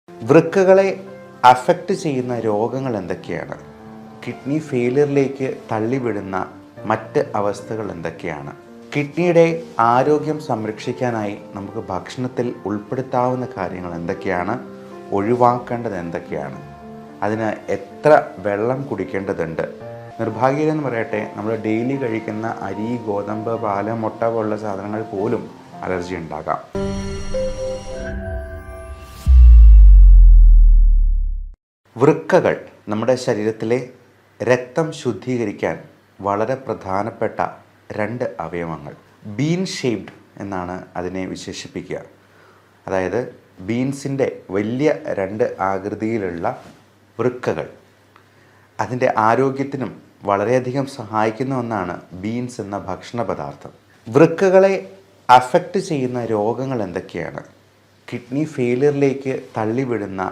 വൃക്കകളെ affect ചെയ്യുന്ന രോഗങ്ങൾ എന്തൊക്കെയാണ്? കിഡ്നി ഫെയിലിയറിലേക്ക് തള്ളിവിടുന്ന മറ്റ് അവസ്ഥകൾ എന്തൊക്കെയാണ്? കിഡ്നിയുടെ ആരോഗ്യം സംരക്ഷിക്കാനായി നമുക്ക് ഭക്ഷണത്തിൽ ഉൾപ്പെടുത്താവുന്ന കാര്യങ്ങൾ എന്തൊക്കെയാണ്? ഒഴിവാക്കേണ്ടത് എന്തൊക്കെയാണ്? അതിന് എത്ര വെള്ളം കുടിക്കേണ്ടതുണ്ട്? നിർഭാഗ്യമെന്ന് പറയട്ടെ, നമ്മൾ ഡെയിലി കഴിക്കുന്ന അരി, ഗോതമ്പ്, പാല്, മുട്ട പോലുള്ള സാധനങ്ങൾ പോലും അലർജി ഉണ്ടാകാം. വൃക്കകൾ നമ്മുടെ ശരീരത്തിലെ രക്തം ശുദ്ധീകരിക്കാൻ വളരെ പ്രധാനപ്പെട്ട രണ്ട് അവയവങ്ങൾ. ബീൻ ഷേപ്ഡ് എന്നാണ് അതിനെ വിശേഷിപ്പിക്കുക. അതായത് ബീൻസിൻ്റെ വലിയ രണ്ട് ആകൃതിയിലുള്ള വൃക്കകൾ അതിൻ്റെ ആരോഗ്യത്തിനും വളരെയധികം സഹായിക്കുന്ന ഒന്നാണ് ബീൻസ് എന്ന ഭക്ഷണ പദാർത്ഥം. വൃക്കകളെ അഫക്റ്റ് ചെയ്യുന്ന രോഗങ്ങൾ എന്തൊക്കെയാണ്? കിഡ്നി ഫെയിലിയറിലേക്ക് തള്ളിവിടുന്ന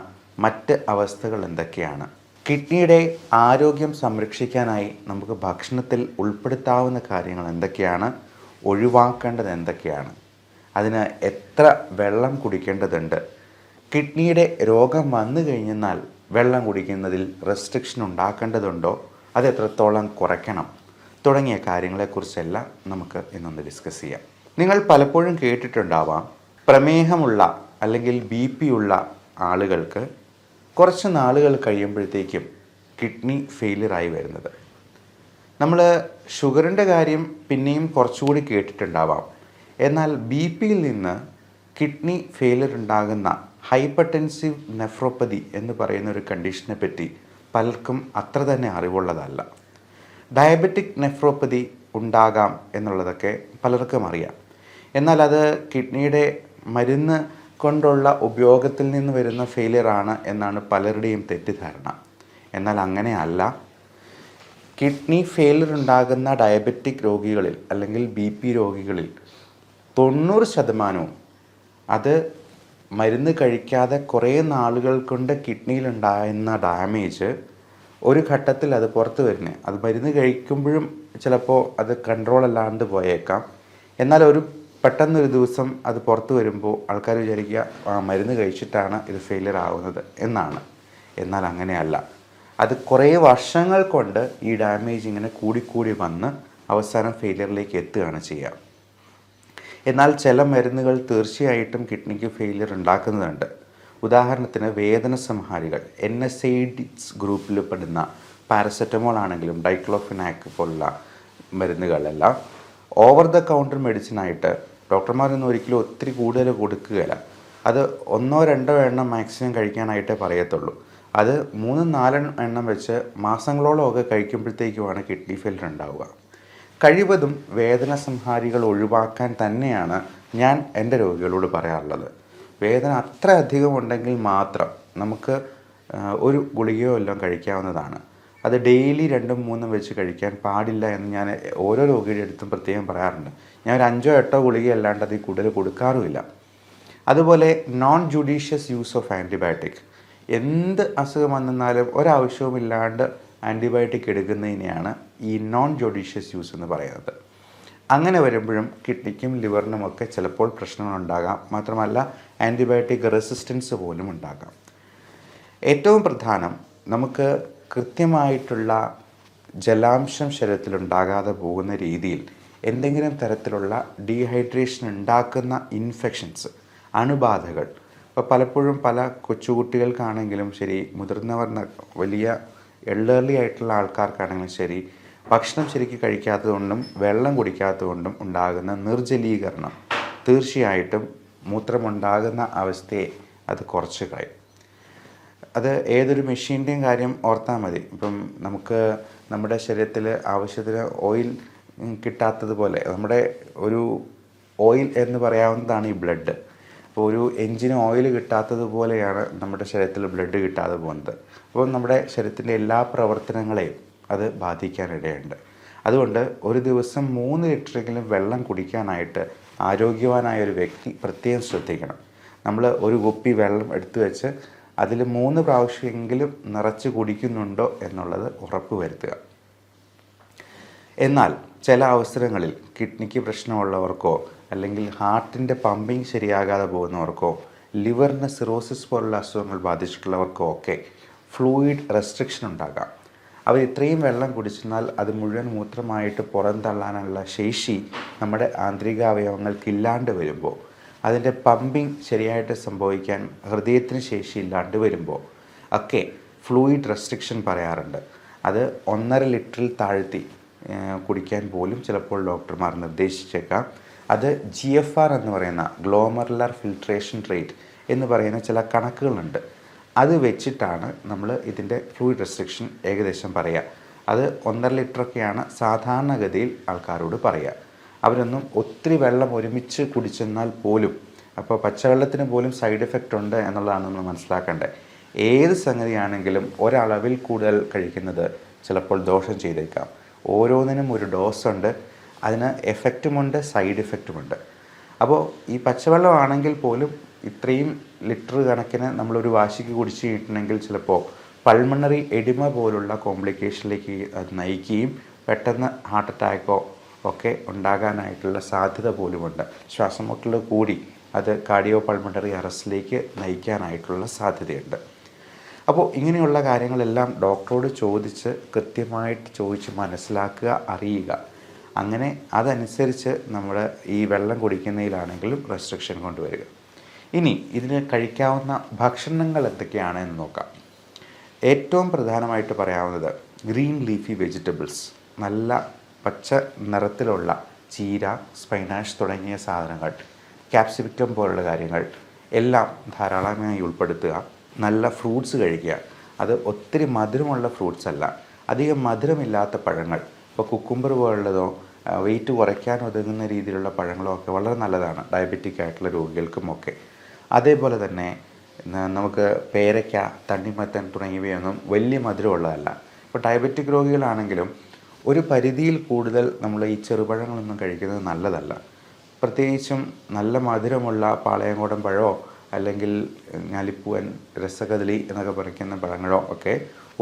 മറ്റ് അവസ്ഥകൾ എന്തൊക്കെയാണ്? കിഡ്നിയുടെ ആരോഗ്യം സംരക്ഷിക്കാനായി നമുക്ക് ഭക്ഷണത്തിൽ ഉൾപ്പെടുത്താവുന്ന കാര്യങ്ങൾ എന്തൊക്കെയാണ്? ഒഴിവാക്കേണ്ടത് എന്തൊക്കെയാണ്? അതിന് എത്ര വെള്ളം കുടിക്കേണ്ടതുണ്ട്? കിഡ്നിയുടെ രോഗം വന്നു കഴിഞ്ഞാൽ വെള്ളം കുടിക്കുന്നതിൽ റെസ്ട്രിക്ഷൻ ഉണ്ടാക്കേണ്ടതുണ്ടോ? അത് എത്രത്തോളം കുറയ്ക്കണം? തുടങ്ങിയ കാര്യങ്ങളെക്കുറിച്ചെല്ലാം നമുക്ക് ഇന്നൊന്ന് ഡിസ്കസ് ചെയ്യാം. നിങ്ങൾ പലപ്പോഴും കേട്ടിട്ടുണ്ടാവാം, പ്രമേഹമുള്ള അല്ലെങ്കിൽ BP ഉള്ള ആളുകൾക്ക് കുറച്ച് നാളുകൾ കഴിയുമ്പോഴത്തേക്കും കിഡ്നി ഫെയിലിയറായി വരുന്നത്. നമ്മൾ ഷുഗറിൻ്റെ കാര്യം പിന്നെയും കുറച്ചുകൂടി കേട്ടിട്ടുണ്ടാവാം. എന്നാൽ BP-യിൽ നിന്ന് കിഡ്നി ഫെയിലിയർ ഉണ്ടാകുന്ന ഹൈപ്പർടെൻസീവ് നെഫ്രോപ്പതി എന്ന് പറയുന്ന ഒരു കണ്ടീഷനെ പറ്റി പലർക്കും അത്ര തന്നെ അറിവുള്ളതല്ല. ഡയബറ്റിക് നെഫ്രോപ്പതി ഉണ്ടാകാം എന്നുള്ളതൊക്കെ പലർക്കും അറിയാം. എന്നാൽ അത് കിഡ്നിയുടെ മരുന്ന് കൊണ്ടുള്ള ഉപയോഗത്തിൽ നിന്ന് വരുന്ന ഫെയിലിയർ ആണ് എന്നാണ് പലരുടെയും തെറ്റിദ്ധാരണ. എന്നാൽ അങ്ങനെയല്ല. കിഡ്നി ഫെയിലിയർ ഉണ്ടാകുന്ന ഡയബറ്റിക് രോഗികളിൽ അല്ലെങ്കിൽ BP രോഗികളിൽ 90% അത് മരുന്ന് കഴിക്കാതെ കുറേ നാളുകൾ കൊണ്ട് കിഡ്നിയിലുണ്ടാകുന്ന ഡാമേജ് ഒരു ഘട്ടത്തിൽ അത് പുറത്ത് വരുന്നത്. അത് മരുന്ന് കഴിക്കുമ്പോഴും ചിലപ്പോൾ അത് കൺട്രോൾ അല്ലാണ്ട് പോയേക്കാം. എന്നാൽ പെട്ടെന്നൊരു ദിവസം അത് പുറത്ത് വരുമ്പോൾ ആൾക്കാർ വിചാരിക്കുക മരുന്ന് കഴിച്ചിട്ടാണ് ഇത് ഫെയിലിയർ ആവുന്നത് എന്നാണ്. എന്നാൽ അങ്ങനെയല്ല. അത് കുറേ വർഷങ്ങൾ കൊണ്ട് ഈ ഡാമേജ് ഇങ്ങനെ കൂടിക്കൂടി വന്ന് അവസാനം ഫെയിലിയറിലേക്ക് എത്തുകയാണ് ചെയ്യുക. എന്നാൽ ചില മരുന്നുകൾ തീർച്ചയായിട്ടും കിഡ്നിക്ക് ഫെയിലിയർ ഉണ്ടാക്കുന്നുണ്ട്. ഉദാഹരണത്തിന് വേദന സംഹാരികൾ, NSAIDs ഗ്രൂപ്പിൽ പെടുന്ന പാരസെറ്റമോൾ ആണെങ്കിലും ഡൈക്ലോഫിനാക് പോലുള്ള മരുന്നുകളെല്ലാം ഓവർ ദ കൗണ്ടർ മെഡിസിനായിട്ട് ഡോക്ടർമാരൊന്നും ഒരിക്കലും ഒത്തിരി കൂടുതൽ കൊടുക്കുകയില്ല. അത് 1-2 എണ്ണം മാക്സിമം കഴിക്കാനായിട്ടേ പറയത്തുള്ളൂ. അത് 3-4 എണ്ണം വെച്ച് മാസങ്ങളോളമൊക്കെ കഴിക്കുമ്പോഴത്തേക്കുമാണ് കിഡ്നി ഫെയിലിയർ ഉണ്ടാവുക. കഴിവതും വേദന സംഹാരികൾ ഒഴിവാക്കാൻ തന്നെയാണ് ഞാൻ എൻ്റെ രോഗികളോട് പറയാറുള്ളത്. വേദന അത്ര അധികം ഉണ്ടെങ്കിൽ മാത്രം നമുക്ക് ഒരു ഗുളികയോ എല്ലാം കഴിക്കാവുന്നതാണ്. അത് ഡെയിലി 2-3 വെച്ച് കഴിക്കാൻ പാടില്ല എന്ന് ഞാൻ ഓരോ രോഗിയുടെ അടുത്തും പ്രത്യേകം പറയാറുണ്ട്. ഞാൻ ഒരു 5-8 ഗുളിക അല്ലാണ്ട് അതിൽ കൂടുതൽ കൊടുക്കാറുമില്ല. അതുപോലെ non judicious use of antibiotic, എന്ത് അസുഖം വന്നാലും ഒരാവശ്യവുമില്ലാണ്ട് ആൻറ്റിബയോട്ടിക് എടുക്കുന്നതിനെയാണ് ഈ നോൺ ജുഡീഷ്യസ് യൂസ് എന്ന് പറയുന്നത്. അങ്ങനെ വരുമ്പോഴും കിഡ്നിക്കും ലിവറിനുമൊക്കെ ചിലപ്പോൾ പ്രശ്നങ്ങളുണ്ടാകാം. മാത്രമല്ല ആൻറ്റിബയോട്ടിക് റെസിസ്റ്റൻസ് പോലും ഉണ്ടാകാം. ഏറ്റവും പ്രധാനം, നമുക്ക് കൃത്യമായിട്ടുള്ള ജലാംശം ശരീരത്തിലുണ്ടാകാതെ പോകുന്ന രീതിയിൽ എന്തെങ്കിലും തരത്തിലുള്ള ഡീഹൈഡ്രേഷൻ ഉണ്ടാക്കുന്ന ഇൻഫെക്ഷൻസ്, അണുബാധകൾ, ഇപ്പോൾ പലപ്പോഴും പല കൊച്ചുകുട്ടികൾക്കാണെങ്കിലും ശരി, മുതിർന്നവർ വലിയ എൽഡർലി ആയിട്ടുള്ള ആൾക്കാർക്കാണെങ്കിലും ശരി, ഭക്ഷണം ശരിക്കും കഴിക്കാത്തതുകൊണ്ടും വെള്ളം കുടിക്കാത്തതുകൊണ്ടും ഉണ്ടാകുന്ന നിർജ്ജലീകരണം തീർച്ചയായിട്ടും മൂത്രമുണ്ടാകുന്ന അവസ്ഥയെ അത് കുറച്ച് കളയും. അത് ഏതൊരു മെഷീൻ്റെയും കാര്യം ഓർത്താൽ മതി. ഇപ്പം നമുക്ക് നമ്മുടെ ശരീരത്തിൽ ആവശ്യത്തിന് ഓയിൽ കിട്ടാത്തതുപോലെ, നമ്മുടെ ഒരു ഓയിൽ എന്ന് പറയാവുന്നതാണ് ഈ ബ്ലഡ്. അപ്പോൾ ഒരു എൻജിന് ഓയിൽ കിട്ടാത്തതുപോലെയാണ് നമ്മുടെ ശരീരത്തിൽ ബ്ലഡ് കിട്ടാതെ പോകുന്നത്. അപ്പോൾ നമ്മുടെ ശരീരത്തിൻ്റെ എല്ലാ പ്രവർത്തനങ്ങളെയും അത് ബാധിക്കാനിടയുണ്ട്. അതുകൊണ്ട് ഒരു ദിവസം 3 ലിറ്ററെങ്കിലും വെള്ളം കുടിക്കാനായിട്ട് ആരോഗ്യവാനായ ഒരു വ്യക്തി പ്രത്യേകം ശ്രദ്ധിക്കണം. നമ്മൾ ഒരു കുപ്പി വെള്ളം എടുത്തു വെച്ച് അതിൽ 3 പ്രാവശ്യമെങ്കിലും നിറച്ച് കുടിക്കുന്നുണ്ടോ എന്നുള്ളത് ഉറപ്പ് വരുത്തുക. എന്നാൽ ചില അവസരങ്ങളിൽ കിഡ്നിക്ക് പ്രശ്നമുള്ളവർക്കോ അല്ലെങ്കിൽ ഹാർട്ടിൻ്റെ പമ്പിങ് ശരിയാകാതെ പോകുന്നവർക്കോ ലിവറിന് സിറോസിസ് പോലുള്ള അസുഖങ്ങൾ ബാധിച്ചിട്ടുള്ളവർക്കും ഒക്കെ ഫ്ലൂയിഡ് റെസ്ട്രിക്ഷൻ ഉണ്ടാകാം. അവർ ഇത്രയും വെള്ളം കുടിച്ചെന്നാൽ അത് മുഴുവൻ മൂത്രമായിട്ട് പുറന്തള്ളാനുള്ള ശേഷി നമ്മുടെ ആന്തരിക അവയവങ്ങൾക്കില്ലാണ്ട് വരുമ്പോൾ, അതിൻ്റെ പമ്പിങ് ശരിയായിട്ട് സംഭവിക്കാൻ ഹൃദയത്തിന് ശേഷിയില്ലാണ്ട് വരുമ്പോൾ ഒക്കെ ഫ്ലൂയിഡ് റെസ്ട്രിക്ഷൻ പറയാറുണ്ട്. അത് 1.5 ലിറ്ററിൽ താഴ്ത്തി കുടിക്കാൻ പോലും ചിലപ്പോൾ ഡോക്ടർമാർ നിർദ്ദേശിച്ചേക്കാം. അത് GFR എന്ന് പറയുന്ന ഗ്ലോമറുലർ ഫിൽട്രേഷൻ റേറ്റ് എന്ന് പറയുന്ന ചില കണക്കുകളുണ്ട്. അത് വെച്ചിട്ടാണ് നമ്മൾ ഇതിൻ്റെ ഫ്ലൂയിഡ് റെസ്ട്രിക്ഷൻ ഏകദേശം പറയുക. അത് 1.5 ലിറ്ററൊക്കെയാണ് സാധാരണഗതിയിൽ ആൾക്കാരോട് പറയുക. അവരൊന്നും ഒത്തിരി വെള്ളം ഒരുമിച്ച് കുടിച്ചെന്നാൽ പോലും, അപ്പോൾ പച്ചവെള്ളത്തിന് പോലും സൈഡ് എഫക്റ്റ് ഉണ്ട് എന്നുള്ളതാണ് നമ്മൾ മനസ്സിലാക്കേണ്ടത്. ഏത് സംഗതിയാണെങ്കിലും ഒരളവിൽ കൂടുതൽ കഴിക്കുന്നത് ചിലപ്പോൾ ദോഷം ചെയ്തേക്കാം. ഓരോന്നിനും ഒരു ഡോസ് ഉണ്ട്, അതിന് എഫക്റ്റുമുണ്ട്, സൈഡ് എഫക്റ്റുമുണ്ട്. അപ്പോൾ ഈ പച്ചവെള്ളമാണെങ്കിൽ പോലും ഇത്രയും ലിറ്റർ കണക്കിന് നമ്മളൊരു വാശിക്ക് കുടിച്ച് കഴിഞ്ഞിട്ടുണ്ടെങ്കിൽ ചിലപ്പോൾ പൾമണറി എഡിമ പോലുള്ള കോംപ്ലിക്കേഷനിലേക്ക് അത് നയിക്കുകയും പെട്ടെന്ന് ഹാർട്ട് അറ്റാക്കോ ഒക്കെ ഉണ്ടാകാനായിട്ടുള്ള സാധ്യത പോലുമുണ്ട്. ശ്വാസം മുട്ടൽ കൂടി അത് കാർഡിയോ പൾമണറി അറസ്റ്റിലേക്ക് നയിക്കാനായിട്ടുള്ള സാധ്യതയുണ്ട്. അപ്പോൾ ഇങ്ങനെയുള്ള കാര്യങ്ങളെല്ലാം ഡോക്ടറോട് ചോദിച്ച് കൃത്യമായിട്ട് ചോദിച്ച് മനസ്സിലാക്കുക, അറിയുക. അങ്ങനെ അതനുസരിച്ച് നമ്മൾ ഈ വെള്ളം കുടിക്കുന്നതിലാണെങ്കിലും റെസ്ട്രിക്ഷൻ കൊണ്ടുവരിക. ഇനി ഇതിന് കഴിക്കാവുന്ന ഭക്ഷണങ്ങൾ എന്തൊക്കെയാണ് എന്ന് നോക്കാം. ഏറ്റവും പ്രധാനമായിട്ട് പറയാവുന്നത് ഗ്രീൻ ലീഫി വെജിറ്റബിൾസ്, നല്ല പച്ച നിറത്തിലുള്ള ചീര, സ്പൈനാഷ് തുടങ്ങിയ സാധനങ്ങൾ, ക്യാപ്സിക്കം പോലുള്ള കാര്യങ്ങൾ എല്ലാം ധാരാളമായി ഉൾപ്പെടുത്തുക. നല്ല ഫ്രൂട്ട്സ് കഴിക്കുക. അത് ഒത്തിരി മധുരമുള്ള ഫ്രൂട്ട്സ് അല്ല, അധികം മധുരമില്ലാത്ത പഴങ്ങൾ. ഇപ്പോൾ കുക്കുംബർ പോലുള്ളതോ വെയിറ്റ് കുറയ്ക്കാൻ ഒതുങ്ങുന്ന രീതിയിലുള്ള പഴങ്ങളോ ഒക്കെ വളരെ നല്ലതാണ് ഡയബറ്റിക് ആയിട്ടുള്ള രോഗികൾക്കുമൊക്കെ. അതേപോലെ തന്നെ നമുക്ക് പേരയ്ക്ക, തണ്ണിമത്തൻ തുടങ്ങിയവയൊന്നും വലിയ മധുരമുള്ളതല്ല. ഇപ്പോൾ ഡയബറ്റിക് രോഗികളാണെങ്കിലും ഒരു പരിധിയിൽ കൂടുതൽ നമ്മൾ ഈ ചെറുപഴങ്ങളൊന്നും കഴിക്കുന്നത് നല്ലതല്ല. പ്രത്യേകിച്ചും നല്ല മധുരമുള്ള പാളയംകോടൻ പഴമോ അല്ലെങ്കിൽ ഞാലിപ്പൂവൻ, രസകദളി എന്നൊക്കെ പറയുന്ന പഴങ്ങളോ ഒക്കെ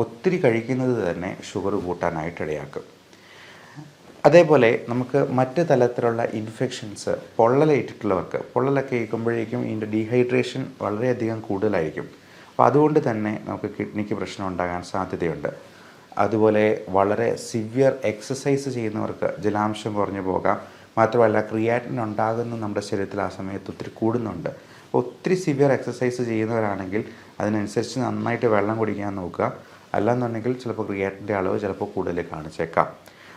ഒത്തിരി കഴിക്കുന്നത് തന്നെ ഷുഗർ കൂട്ടാനായിട്ട് ഇടയാക്കും. അതേപോലെ നമുക്ക് മറ്റ് തലത്തിലുള്ള ഇൻഫെക്ഷൻസ്, പൊള്ളലേറ്റിട്ടുള്ളവർക്ക്, പൊള്ളലൊക്കെ കേൾക്കുമ്പോഴേക്കും ഇതിൻ്റെ ഡീഹൈഡ്രേഷൻ വളരെയധികം കൂടുതലായിരിക്കും. അപ്പോൾ അതുകൊണ്ട് തന്നെ നമുക്ക് കിഡ്നിക്ക് പ്രശ്നം ഉണ്ടാകാൻ സാധ്യതയുണ്ട്. അതുപോലെ വളരെ സിവിയർ എക്സസൈസ് ചെയ്യുന്നവർക്ക് ജലാംശം കുറഞ്ഞു പോകാം. മാത്രമല്ല ക്രിയാറ്റിൻ ഉണ്ടാകുന്ന നമ്മുടെ ശരീരത്തിൽ ആ സമയത്ത് ഒത്തിരി കൂടുന്നുണ്ട്. അപ്പോൾ ഒത്തിരി സിവിയർ എക്സസൈസ് ചെയ്യുന്നവരാണെങ്കിൽ അതിനനുസരിച്ച് നന്നായിട്ട് വെള്ളം കുടിക്കാൻ നോക്കുക. അല്ലാന്നുണ്ടെങ്കിൽ ചിലപ്പോൾ ക്രിയാറ്റിൻ്റെ അളവ് ചിലപ്പോൾ കൂടുതൽ കാണിച്ചേക്കാം.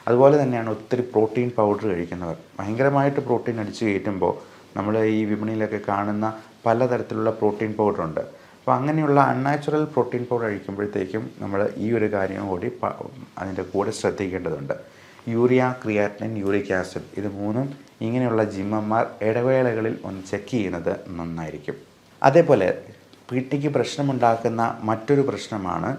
അതുപോലെ തന്നെയാണ് ഒത്തിരി പ്രോട്ടീൻ പൗഡർ കഴിക്കുന്നവർ. ഭയങ്കരമായിട്ട് പ്രോട്ടീൻ അടിച്ച് കയറ്റുമ്പോൾ നമ്മൾ ഈ വിപണിയിലൊക്കെ കാണുന്ന പലതരത്തിലുള്ള പ്രോട്ടീൻ പൗഡറുണ്ട്. അപ്പോൾ അങ്ങനെയുള്ള അൺനാച്ചുറൽ പ്രോട്ടീൻ പൗഡർ കഴിക്കുമ്പോഴത്തേക്കും നമ്മൾ ഈ ഒരു കാര്യം കൂടി അതിൻ്റെ കൂടെ ശ്രദ്ധിക്കേണ്ടതുണ്ട്. യൂറിയ, ക്രിയാറ്റിനിൻ, യൂറിക് ആസിഡ്, ഇത് മൂന്നും ഇങ്ങനെയുള്ള ജിമ്മന്മാർ ഇടവേളകളിൽ ഒന്ന് ചെക്ക് ചെയ്യുന്നത് നന്നായിരിക്കും. അതേപോലെ കിഡ്നിക്ക് പ്രശ്നമുണ്ടാക്കുന്ന മറ്റൊരു പ്രശ്നമാണ്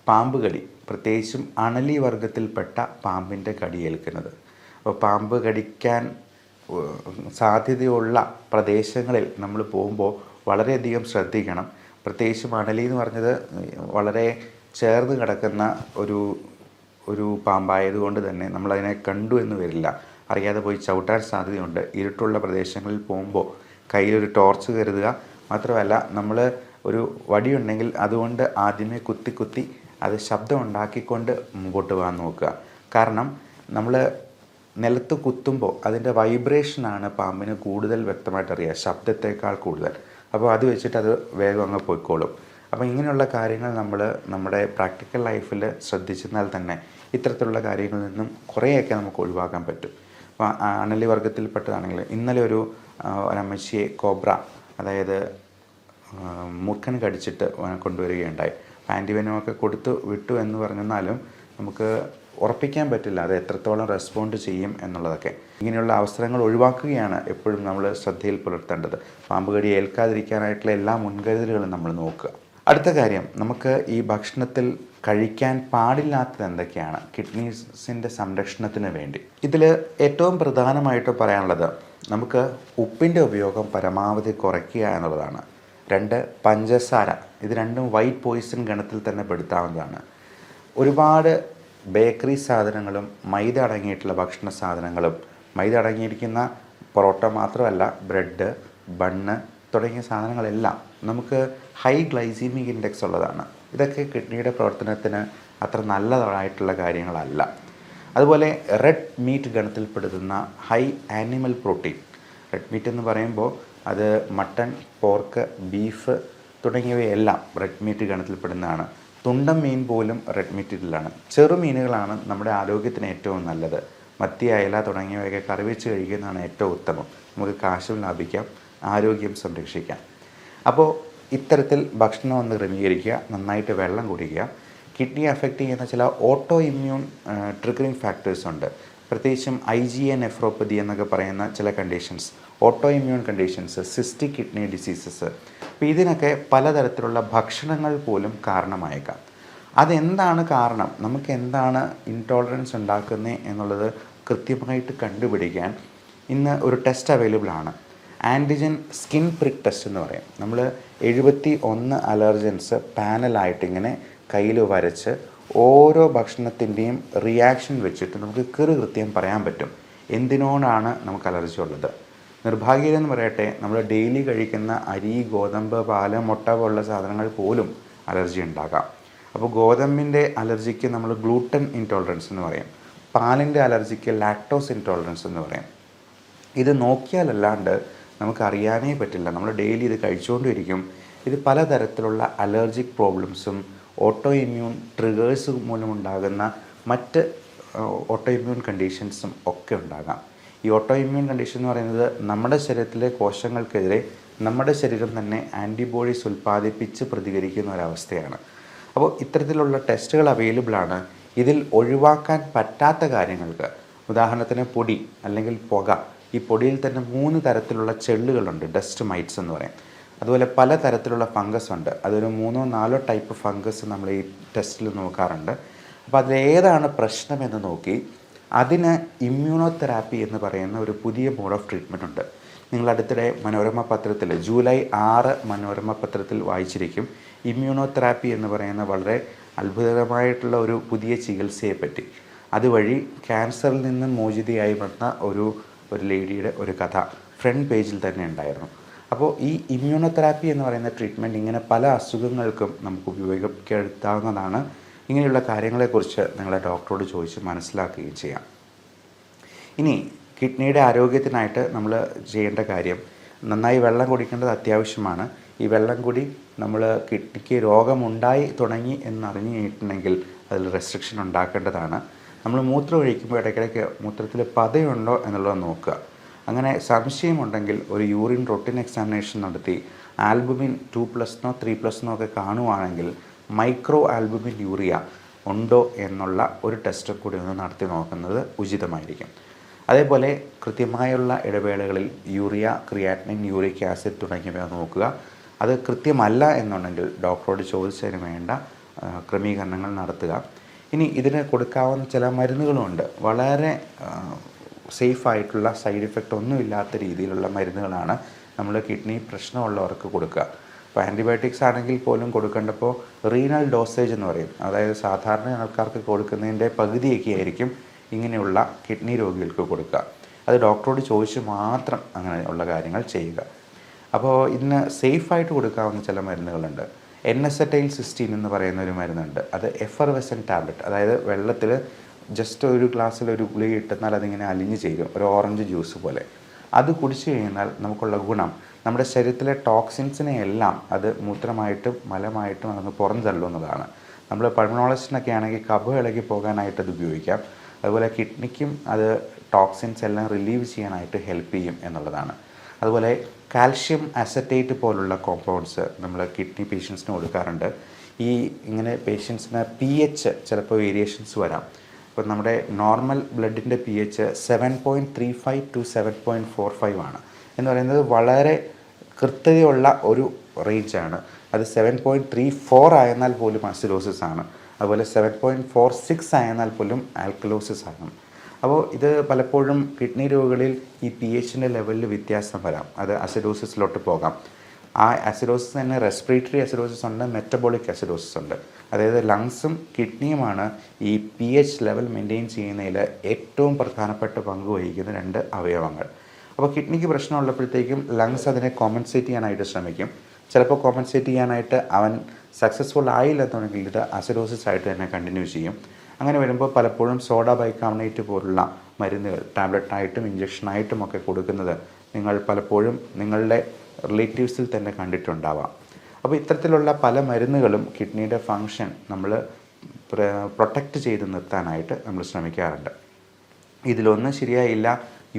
പാമ്പ് കടി, പ്രത്യേകിച്ചും അണലി വർഗത്തിൽപ്പെട്ട പാമ്പിൻ്റെ കടിയേൽക്കുന്നത്. അപ്പോൾ പാമ്പ് കടിക്കാൻ സാധ്യതയുള്ള പ്രദേശങ്ങളിൽ നമ്മൾ പോകുമ്പോൾ വളരെയധികം ശ്രദ്ധിക്കണം. പ്രത്യേകിച്ചും അണലി എന്ന് പറഞ്ഞത് വളരെ ചേർന്ന് കിടക്കുന്ന ഒരു പാമ്പായതുകൊണ്ട് തന്നെ നമ്മളതിനെ കണ്ടു എന്ന് വരില്ല, അറിയാതെ പോയി ചവിട്ടാൻ സാധ്യതയുണ്ട്. ഇരുട്ടുള്ള പ്രദേശങ്ങളിൽ പോകുമ്പോൾ കയ്യിലൊരു ടോർച്ച് കരുതുക. മാത്രമല്ല നമ്മൾ ഒരു വടിയുണ്ടെങ്കിൽ അതുകൊണ്ട് ആദ്യമേ കുത്തി അത് ശബ്ദം ഉണ്ടാക്കിക്കൊണ്ട് മുമ്പോട്ട് പോകാൻ നോക്കുക. കാരണം നമ്മൾ നിലത്ത് കുത്തുമ്പോൾ അതിൻ്റെ വൈബ്രേഷനാണ് പാമ്പിന് കൂടുതൽ വ്യക്തമായിട്ട് അറിയുക, ശബ്ദത്തേക്കാൾ കൂടുതൽ. അപ്പോൾ അത് വെച്ചിട്ട് അത് വേഗം അങ്ങ് പോയിക്കോളും. അപ്പോൾ ഇങ്ങനെയുള്ള കാര്യങ്ങൾ നമ്മൾ നമ്മുടെ പ്രാക്ടിക്കൽ ലൈഫിൽ ശ്രദ്ധിച്ചെന്നാൽ തന്നെ ഇത്തരത്തിലുള്ള കാര്യങ്ങളിൽ നിന്നും കുറേയൊക്കെ നമുക്ക് ഒഴിവാക്കാൻ പറ്റും. അപ്പോൾ അണലി വർഗത്തിൽപ്പെട്ടതാണെങ്കിൽ ഇന്നലെ ഒരു അമ്മച്ചിയെ കോബ്ര, അതായത് മൂർഖൻ കടിച്ചിട്ട് കൊണ്ടുവരികയുണ്ടായി. ആൻറ്റിവെനമൊക്കെ കൊടുത്തു വിട്ടു എന്ന് പറഞ്ഞെന്നാലും നമുക്ക് ഉറപ്പിക്കാൻ പറ്റില്ല അത് എത്രത്തോളം റെസ്പോണ്ട് ചെയ്യും എന്നുള്ളതൊക്കെ. ഇങ്ങനെയുള്ള അവസരങ്ങൾ ഒഴിവാക്കുകയാണ് എപ്പോഴും നമ്മൾ ശ്രദ്ധയിൽ പുലർത്തേണ്ടത്. പാമ്പ് കടി ഏൽക്കാതിരിക്കാനായിട്ടുള്ള എല്ലാ മുൻകരുതലുകളും നമ്മൾ നോക്കുക. അടുത്ത കാര്യം, നമുക്ക് ഈ ഭക്ഷണത്തിൽ കഴിക്കാൻ പാടില്ലാത്തത് എന്തൊക്കെയാണ് കിഡ്നീസിൻ്റെ സംരക്ഷണത്തിന് വേണ്ടി. ഇതിൽ ഏറ്റവും പ്രധാനമായിട്ട് പറയാനുള്ളത് നമുക്ക് ഉപ്പിൻ്റെ ഉപയോഗം പരമാവധി കുറയ്ക്കുക എന്നുള്ളതാണ്. 2, പഞ്ചസാര. ഇത് രണ്ടും വൈറ്റ് പോയിസൺ ഗണത്തിൽ തന്നെ പെടുത്താവുന്നതാണ്. ഒരുപാട് ബേക്കറി സാധനങ്ങളും മൈദ അടങ്ങിയിട്ടുള്ള ഭക്ഷണ സാധനങ്ങളും, മൈദ അടങ്ങിയിരിക്കുന്ന പൊറോട്ട മാത്രമല്ല ബ്രെഡ്, ബണ്ണ്, തുടങ്ങിയ സാധനങ്ങളെല്ലാം നമുക്ക് ഹൈ ഗ്ലൈസീമിക് ഇൻഡെക്സ് ഉള്ളതാണ്. ഇതൊക്കെ കിഡ്നിയുടെ പ്രവർത്തനത്തിന് അത്ര നല്ലതായിട്ടുള്ള കാര്യങ്ങളല്ല. അതുപോലെ റെഡ് മീറ്റ് ഗണത്തിൽപ്പെടുന്ന high animal protein, red meat എന്ന് പറയുമ്പോൾ അത് മട്ടൺ, പോർക്ക്, ബീഫ് തുടങ്ങിയവയെല്ലാം റെഡ് മീറ്റ് ഗണത്തിൽപ്പെടുന്നതാണ്. തുണ്ടൻ മീൻ പോലും റെഡ് മീറ്റിലാണ്. ചെറുമീനുകളാണ് നമ്മുടെ ആരോഗ്യത്തിന് ഏറ്റവും നല്ലത്. മത്തി, അയല തുടങ്ങിയവയൊക്കെ കറി വെച്ച് കഴിക്കുന്നതാണ് ഏറ്റവും ഉത്തമം. നമുക്ക് കാശും ലാഭിക്കാം, ആരോഗ്യം സംരക്ഷിക്കാം. അപ്പോൾ ഇത്തരത്തിൽ ഭക്ഷണം ഒന്ന് ക്രമീകരിക്കുക, നന്നായിട്ട് വെള്ളം കുടിക്കുക. കിഡ്നി അഫക്റ്റ് ചെയ്യുന്ന ചില ഓട്ടോ ഇമ്മ്യൂൺ ട്രിഗറിങ് ഫാക്ടേഴ്സ് ഉണ്ട്. പ്രത്യേകിച്ചും IgA നെഫ്രോപ്പതി എന്നൊക്കെ പറയുന്ന ചില conditions, auto immune conditions, cystic kidney diseases. അപ്പോൾ ഇതിനൊക്കെ പലതരത്തിലുള്ള ഭക്ഷണങ്ങൾ പോലും കാരണമായേക്കാം. അതെന്താണ് കാരണം, നമുക്ക് എന്താണ് ഇൻടോളറൻസ് ഉണ്ടാക്കുന്നത് എന്നുള്ളത് കൃത്യമായിട്ട് കണ്ടുപിടിക്കാൻ ഇന്ന് ഒരു ടെസ്റ്റ് അവൈലബിൾ ആണ്. ആൻറ്റിജൻ സ്കിൻ പ്രിക്ക് ടെസ്റ്റ് എന്ന് പറയും. നമ്മൾ 71 അലർജൻസ് പാനലായിട്ട് ഇങ്ങനെ കയ്യിൽ വരച്ച് ഓരോ ഭക്ഷണത്തിൻ്റെയും റിയാക്ഷൻ വെച്ചിട്ട് നമുക്ക് കൃത്യം പറയാൻ പറ്റും എന്തിനോടാണ് നമുക്ക് അലർജി ഉള്ളത്. നിർഭാഗ്യമെന്ന് പറയട്ടെ, നമ്മൾ ഡെയിലി കഴിക്കുന്ന അരി, ഗോതമ്പ്, പാല്, മുട്ട പോലുള്ള സാധനങ്ങൾ പോലും അലർജി ഉണ്ടാകാം. അപ്പോൾ ഗോതമ്പിൻ്റെ അലർജിക്ക് നമ്മൾ ഗ്ലൂട്ടൻ ഇൻടോളറൻസ് എന്ന് പറയും. പാലിൻ്റെ അലർജിക്ക് ലാക്ടോസ് ഇൻടോളറൻസ് എന്ന് പറയും. ഇത് നോക്കിയാലല്ലാണ്ട് നമുക്കറിയാനേ പറ്റില്ല. നമ്മൾ ഡെയിലി ഇത് കഴിച്ചുകൊണ്ടിരിക്കും. ഇത് പലതരത്തിലുള്ള അലർജിക് പ്രോബ്ലംസും ഓട്ടോ ഇമ്മ്യൂൺ ട്രിഗേഴ്സ് മൂലമുണ്ടാകുന്ന മറ്റ് ഓട്ടോ ഇമ്മ്യൂൺ കണ്ടീഷൻസും ഒക്കെ ഉണ്ടാകാം. ഈ ഓട്ടോ ഇമ്മ്യൂൺ കണ്ടീഷൻ എന്ന് പറയുന്നത് നമ്മുടെ ശരീരത്തിലെ കോശങ്ങൾക്കെതിരെ നമ്മുടെ ശരീരം തന്നെ ആൻറ്റിബോഡീസ് ഉൽപ്പാദിപ്പിച്ച് പ്രതികരിക്കുന്ന ഒരവസ്ഥയാണ്. അപ്പോൾ ഇത്തരത്തിലുള്ള ടെസ്റ്റുകൾ അവൈലബിൾ ആണ്. ഇതിൽ ഒഴിവാക്കാൻ പറ്റാത്ത കാര്യങ്ങൾക്ക്, ഉദാഹരണത്തിന് പൊടി അല്ലെങ്കിൽ പുക. ഈ പൊടിയിൽ തന്നെ 3 തരത്തിലുള്ള ചെള്ളുകളുണ്ട്, ഡസ്റ്റ് മൈറ്റ്സ് എന്ന് പറയും. അതുപോലെ പല തരത്തിലുള്ള ഫംഗസ് ഉണ്ട്. അതൊരു 3-4 ടൈപ്പ് ഫംഗസ് നമ്മൾ ഈ ടെസ്റ്റിൽ നോക്കാറുണ്ട്. അപ്പോൾ അതിലേതാണ് പ്രശ്നമെന്ന് നോക്കി അതിന് ഇമ്മ്യൂണോതെറാപ്പി എന്ന് പറയുന്ന ഒരു പുതിയ മോഡ് ഓഫ് ട്രീറ്റ്മെൻറ്റ് ഉണ്ട്. നിങ്ങൾ അടുത്തിടെ മനോരമ പത്രത്തിൽ ജൂലൈ 6 മനോരമ പത്രത്തിൽ വായിച്ചിരിക്കും. ഇമ്മ്യൂണോതെറാപ്പി എന്ന് പറയുന്ന വളരെ അത്ഭുതകരമായിട്ടുള്ള ഒരു പുതിയ ചികിത്സയെപ്പറ്റി. അതുവഴി ക്യാൻസറിൽ നിന്ന് മോചിതയായി വന്ന ഒരു ലേഡിയുടെ ഒരു കഥ ഫ്രണ്ട് പേജിൽ തന്നെ ഉണ്ടായിരുന്നു. അപ്പോൾ ഈ ഇമ്മ്യൂണോതെറാപ്പി എന്ന് പറയുന്ന ട്രീറ്റ്മെൻറ്റ് ഇങ്ങനെ പല അസുഖങ്ങൾക്കും നമുക്ക് ഉപയോഗിക്കാവുന്നതാണ്. ഇങ്ങനെയുള്ള കാര്യങ്ങളെക്കുറിച്ച് നിങ്ങളെ ഡോക്ടറോട് ചോദിച്ച് മനസ്സിലാക്കുകയും ചെയ്യാം. ഇനി കിഡ്നിയുടെ ആരോഗ്യത്തിനായിട്ട് നമ്മൾ ചെയ്യേണ്ട കാര്യം, നന്നായി വെള്ളം കുടിക്കേണ്ടത് അത്യാവശ്യമാണ്. ഈ വെള്ളം കൂടി നമ്മൾ കിഡ്നിക്ക് രോഗമുണ്ടായി തുടങ്ങി എന്നറിഞ്ഞിട്ടുണ്ടെങ്കിൽ അതിൽ റെസ്ട്രിക്ഷൻ ഉണ്ടാക്കേണ്ടതാണ്. നമ്മൾ മൂത്രം ഒഴിക്കുമ്പോൾ ഇടയ്ക്കിടയ്ക്ക് മൂത്രത്തിൽ പതയുണ്ടോ എന്നുള്ളത് നോക്കുക. അങ്ങനെ സംശയമുണ്ടെങ്കിൽ ഒരു യൂറിൻ റൊട്ടീൻ എക്സാമിനേഷൻ നടത്തി ആൽബുമിൻ 2+നോ 3+നോ ഒക്കെ കാണുവാണെങ്കിൽ മൈക്രോ ആൽബുമിൻ യൂറിയ ഉണ്ടോ എന്നുള്ള ഒരു ടെസ്റ്റ് കൂടി ഒന്ന് നടത്തി നോക്കുന്നത് ഉചിതമായിരിക്കും. അതേപോലെ കൃത്യമായുള്ള ഇടവേളകളിൽ യൂറിയ, ക്രിയാറ്റിനിൻ, യൂറിക് ആസിഡ് തുടങ്ങിയവ നോക്കുക. അത് കൃത്യമല്ല എന്നുണ്ടെങ്കിൽ ഡോക്ടറോട് ചോദിച്ചതിന് വേണ്ട ക്രമീകരണങ്ങൾ നടത്തുക. ഇനി ഇതിന് കൊടുക്കാവുന്ന ചില മരുന്നുകളുമുണ്ട്. വളരെ സേഫായിട്ടുള്ള, സൈഡ് ഇഫക്റ്റ് ഒന്നുമില്ലാത്ത രീതിയിലുള്ള മരുന്നുകളാണ് നമ്മൾ കിഡ്നി പ്രശ്നമുള്ളവർക്ക് കൊടുക്കുക. ഇപ്പോൾ ആൻറ്റിബയോട്ടിക്സ് ആണെങ്കിൽ പോലും കൊടുക്കേണ്ടപ്പോൾ റീനൽ ഡോസേജ് എന്ന് പറയും. അതായത് സാധാരണ ആൾക്കാർക്ക് കൊടുക്കുന്നതിൻ്റെ പകുതിയൊക്കെ ആയിരിക്കും ഇങ്ങനെയുള്ള കിഡ്നി രോഗികൾക്ക് കൊടുക്കുക. അത് ഡോക്ടറോട് ചോദിച്ച് മാത്രം അങ്ങനെയുള്ള കാര്യങ്ങൾ ചെയ്യുക. അപ്പോൾ ഇതിന് സേഫായിട്ട് കൊടുക്കാവുന്ന ചില മരുന്നുകളുണ്ട്. N-acetylcysteine എന്ന് പറയുന്ന ഒരു മരുന്നുണ്ട്. അത് എഫർവെസൻറ്റ് ടാബ്ലറ്റ്, അതായത് വെള്ളത്തിൽ ജസ്റ്റ് ഒരു ഗ്ലാസ്സിൽ ഒരു ഗുളിക ഇട്ടെന്നാൽ അതിങ്ങനെ അലിഞ്ഞ് ചേരും, ഒരു ഓറഞ്ച് ജ്യൂസ് പോലെ. അത് കുടിച്ചു കഴിഞ്ഞാൽ നമുക്കുള്ള ഗുണം, നമ്മുടെ ശരീരത്തിലെ ടോക്സിൻസിനെ എല്ലാം അത് മൂത്രമായിട്ടും മലമായിട്ടും അതങ്ങ് പുറന്തള്ളുന്നതാണ്. നമ്മൾ പൾമണോളജിസ്റ്റിനൊക്കെ ആണെങ്കിൽ കഫം ഇളകി പോകാനായിട്ട് അത് ഉപയോഗിക്കാം. അതുപോലെ കിഡ്നിക്കും അത് ടോക്സിൻസ് എല്ലാം റിലീവ് ചെയ്യാനായിട്ട് ഹെൽപ്പ് ചെയ്യും എന്നുള്ളതാണ്. അതുപോലെ കാൽഷ്യം അസറ്റേറ്റ് പോലുള്ള കോമ്പൗണ്ട്സ് നമ്മൾ കിഡ്നി പേഷ്യൻസിന് കൊടുക്കാറുണ്ട്. ഈ ഇങ്ങനെ പേഷ്യൻസിന് pH ചിലപ്പോൾ വേരിയേഷൻസ് വരാം. ഇപ്പോൾ നമ്മുടെ നോർമൽ ബ്ലഡിൻ്റെ pH 7.35 to 7.45 ആണ് എന്ന് പറയുന്നത് വളരെ കൃത്യതയുള്ള ഒരു റേഞ്ചാണ്. അത് 7.34 ആയെന്നാൽ പോലും അസിഡോസിസ് ആണ്. അതുപോലെ 7.46 ആയെന്നാൽ പോലും ആൽക്കലോസിസ് ആണ്. അപ്പോൾ ഇത് പലപ്പോഴും കിഡ്നി രോഗികളിൽ ഈ pHൻ്റെ ലെവലിൽ വ്യത്യാസം വരാം. അത് അസിഡോസിസിലോട്ട് പോകാം. ആ അസിഡോസിസ് തന്നെ റെസ്പിറേറ്ററി അസിഡോസിസ് ഉണ്ട്, മെറ്റബോളിക് അസിഡോസിസ് ഉണ്ട്. അതായത് ലങ്സും കിഡ്നിയുമാണ് ഈ pH ലെവൽ മെയിൻറ്റെയിൻ ചെയ്യുന്നതിൽ ഏറ്റവും പ്രധാനപ്പെട്ട പങ്ക് വഹിക്കുന്ന 2 അവയവങ്ങൾ. അപ്പോൾ കിഡ്നിക്ക് പ്രശ്നമുള്ളപ്പോഴത്തേക്കും ലങ്സ് അതിനെ കോമ്പൻസേറ്റ് ചെയ്യാനായിട്ട് ശ്രമിക്കും. ചിലപ്പോൾ കോമ്പൻസേറ്റ് ചെയ്യാനായിട്ട് അവൻ സക്സസ്ഫുൾ ആയില്ലെന്നുണ്ടെങ്കിൽ ഇത് അസിഡോസിസ് ആയിട്ട് തന്നെ കണ്ടിന്യൂ ചെയ്യും. അങ്ങനെ വരുമ്പോൾ പലപ്പോഴും സോഡ ബൈകാർബണേറ്റ് പോലുള്ള മരുന്നുകൾ ടാബ്ലറ്റായിട്ടും ഇഞ്ചക്ഷനായിട്ടും ഒക്കെ കൊടുക്കുന്നത് നിങ്ങൾ പലപ്പോഴും നിങ്ങളുടെ റിലേറ്റീവ്സിൽ തന്നെ കണ്ടിട്ടുണ്ടാവാം. അപ്പോൾ ഇത്തരത്തിലുള്ള പല മരുന്നുകളും കിഡ്നിയുടെ ഫങ്ഷൻ നമ്മൾ പ്രൊട്ടക്റ്റ് ചെയ്ത് നിർത്താനായിട്ട് നമ്മൾ ശ്രമിക്കാറുണ്ട്. ഇതിലൊന്നും ശരിയായില്ല,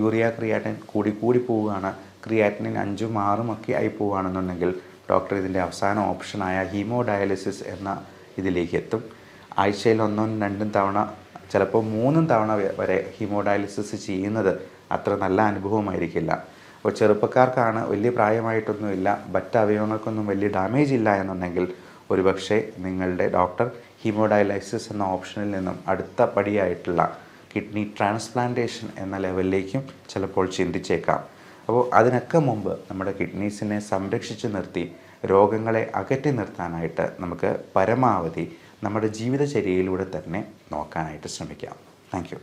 യൂറിയ ക്രിയാറ്റിൻ കൂടി പോവുകയാണ്, ക്രിയാറ്റിനിൻ 5ഉം 6ഉം ഒക്കെ ആയി പോവുകയാണെന്നുണ്ടെങ്കിൽ ഡോക്ടർ ഇതിൻ്റെ അവസാന ഓപ്ഷനായ ഹീമോഡയാലിസിസ് എന്ന ഇതിലേക്ക് എത്തും. ആഴ്ചയിൽ 1 2 തവണ ചിലപ്പോൾ 3 തവണ വരെ ഹീമോഡയാലിസിസ് ചെയ്യുന്നത് അത്ര നല്ല അനുഭവമായിരിക്കില്ല. അപ്പോൾ ചെറുപ്പക്കാർക്കാണ്, വലിയ പ്രായമായിട്ടൊന്നുമില്ല, മറ്റ് അവയവങ്ങൾക്കൊന്നും വലിയ ഡാമേജ് ഇല്ല എന്നുണ്ടെങ്കിൽ ഒരുപക്ഷെ നിങ്ങളുടെ ഡോക്ടർ ഹീമോഡയാലിസിസ് എന്ന ഓപ്ഷനിൽ നിന്നും അടുത്ത പടിയായിട്ടുള്ള കിഡ്നി ട്രാൻസ്പ്ലാന്റേഷൻ എന്ന ലെവലിലേക്കും ചിലപ്പോൾ ചിന്തിച്ചേക്കാം. അപ്പോൾ അതിനൊക്കെ മുമ്പ് നമ്മുടെ കിഡ്നീസിനെ സംരക്ഷിച്ച് നിർത്തി രോഗങ്ങളെ അകറ്റി നിർത്താനായിട്ട് നമുക്ക് പരമാവധി നമ്മുടെ ജീവിതചര്യയിലൂടെ തന്നെ നോക്കാനായിട്ട് ശ്രമിക്കാം. Thank you.